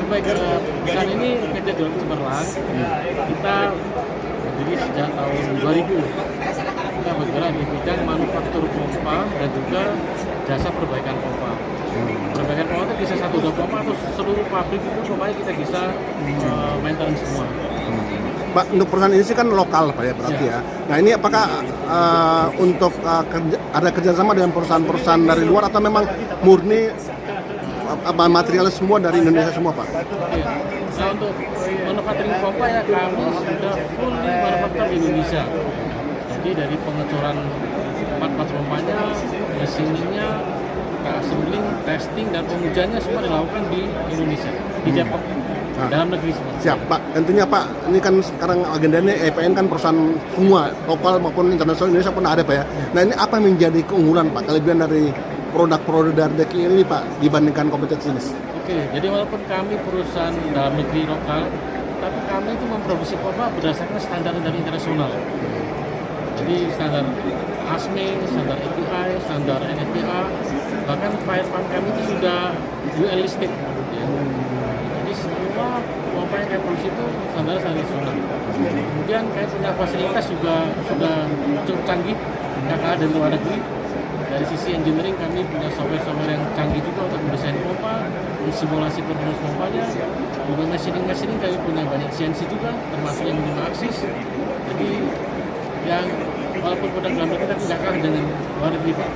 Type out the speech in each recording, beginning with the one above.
baik, perusahaan ini PT Dewa Cemerlang. Kita berdiri sejak tahun 2000. Kita bergerak di bidang manufaktur pompa dan juga jasa perbaikan pompa. Perbaikan pompa itu bisa 1-2 pompa atau seluruh pabrik itu pokoknya kita bisa maintenance semua. Pak, untuk perusahaan ini sih kan lokal Pak ya berarti ya. Nah ini apakah untuk ada kerjasama dengan perusahaan-perusahaan dari luar atau memang murni materialnya semua dari Indonesia semua Pak? Iya. Nah untuk manufacturing pompa ya kami sudah fully manufaktur di Indonesia. Jadi dari pengecoran part-part pompanya, mesinnya, assembling, testing dan pengujiannya semua dilakukan di Indonesia, di Depok. Dalam negeri semua. Siap Pak, tentunya Pak, ini kan sekarang agendanya EPN kan perusahaan semua, lokal maupun internasional Indonesia pun ada Pak ya. Nah ini apa yang menjadi keunggulan Pak, kelebihan dari produk-produk dari DEKI ini Pak dibandingkan kompetitor jenis? Oke, jadi walaupun kami perusahaan dalam negeri lokal, tapi kami itu memproduksi pompa berdasarkan standar dari internasional. Jadi standar ASME, standar API, standar NFPA, bahkan fire pump kami itu sudah UN listed. Ya. Jadi semua pompa yang kami produksi itu standar nasional. Kemudian kami punya fasilitas juga sudah cukup canggih, kakak dari luar negeri. Dari sisi engineering kami punya software-software yang canggih juga untuk mendesain pompa, mensimulasi performance pompanya. Juga machining kami punya banyak CNC juga, termasuk yang 5 aksis. Jadi yang walaupun produk dalam negeri tapi nggak kalah dengan luar negeri Pak.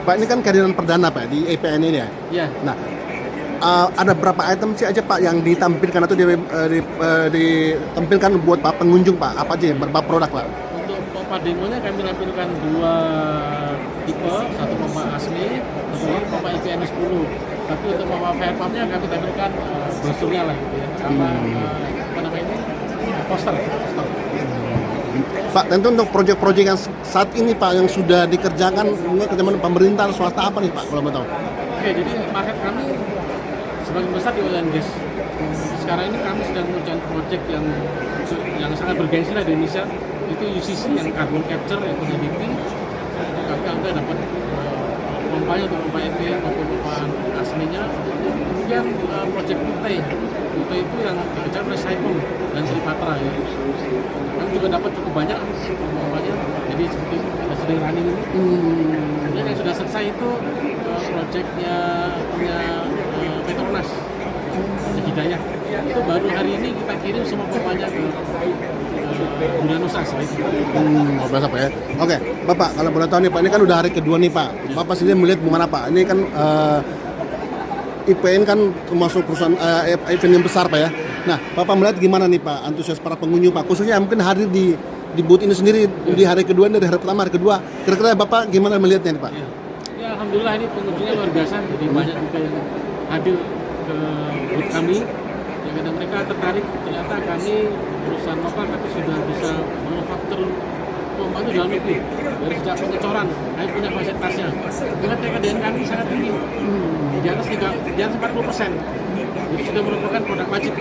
Pak ini kan kehadiran perdana Pak di EPN ini ya? Iya. Nah, ada berapa item sih aja Pak yang ditampilkan atau ditampilkan buat Pak pengunjung Pak? Apa aja berapa produk Pak? Untuk pompa demonya kami tampilkan 2 tipe, satu pompa ASME, satu lagi pompa IPN 10. Tapi untuk pompa fire pumpnya kami tampilkan brosurnya lah gitu ya. Sama apa namanya ini? Poster. Pak, tentu untuk proyek-proyek yang saat ini Pak yang sudah dikerjakan kerjaan pemerintah swasta apa nih Pak kalau mau tahu? Oke, jadi market kami sebagian besar di oil and gas. Sekarang ini kami sedang mengerjakan proyek yang sangat bergengsi lah di Indonesia. Itu UCC yang carbon capture yang punya BP. Kami angka dapat pompanya untuk pompa EP maupun pompa aslinya. Kemudian proyek Kute itu yang dikerjakan oleh Saipem dan Tripatra ya. Kami juga dapat cukup banyak pompanya. Jadi seperti itu kita sedang running ini. Kemudian yang sudah selesai itu proyeknya punya Petronas Hidayah. Itu baru hari ini kita kirim semua pompanya ke Bunda Nusa biasa Pak ya. Oke, Bapak kalau boleh tahu nih Pak, ini kan udah hari kedua nih Pak. Bapak sendiri melihat gimana Pak? Ini kan IPN kan termasuk perusahaan event yang besar Pak ya. Nah, Bapak melihat gimana nih Pak antusias para pengunjung Pak? Khususnya mungkin hadir di booth ini sendiri di hari kedua, dari hari pertama, hari kedua. Kira-kira Bapak gimana melihatnya nih Pak? Ya, alhamdulillah ini pengunjungnya luar biasa. Jadi banyak juga yang hadir ke booth kami. Ya, karena mereka tertarik, ternyata kami perusahaan lokal tapi sudah bisa manufaktur pompa itu dalam negeri. Dari sejak pengecoran, kami punya fasilitasnya. Dengan TKDN kami sangat tinggi, di atas 40%. Jadi sudah merupakan produk wajib.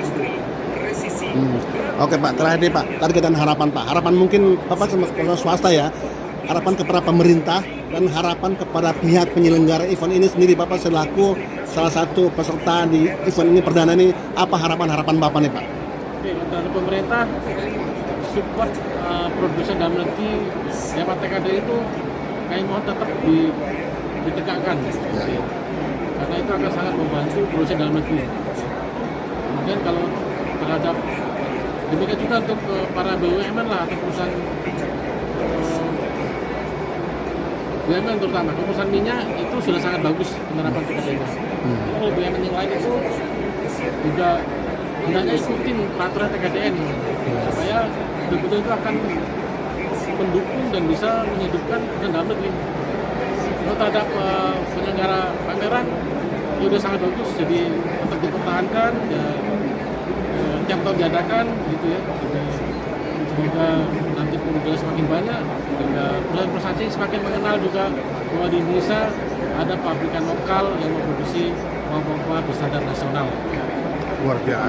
Oke Pak, terakhir nih Pak, targetan harapan Pak. Harapan mungkin Bapak sama swasta ya. Harapan kepada pemerintah dan harapan kepada pihak penyelenggara event ini sendiri. Bapak selaku salah satu peserta di event ini perdana ini, apa harapan Bapak nih Pak? Oke, dari pemerintah support produsen dalam negeri dapat TKD itu kami mohon tetap ditegakkan. Karena itu akan sangat membantu produsen dalam negeri. Kemudian kalau terhadap demikian juga untuk para BUMN lah atau perusahaan BUMN terutama perusahaan minyak itu sudah sangat bagus penerapan TKD-nya. Kalau BUMN yang lain itu juga hendaknya ikutin peraturan TKDN supaya betul-betul itu akan mendukung dan bisa menghidupkan perusahaan dalam negeri. Kalau terhadap penyelenggara pameran itu sudah sangat bagus, jadi tetap dipertahankan ya, tiap tahun diadakan gitu ya. Jadi, semoga nanti pengunjungnya semakin banyak, perusahaan semakin mengenal juga bahwa di Indonesia ada pabrikan lokal yang memproduksi pompa berstandar nasional. Luar biasa.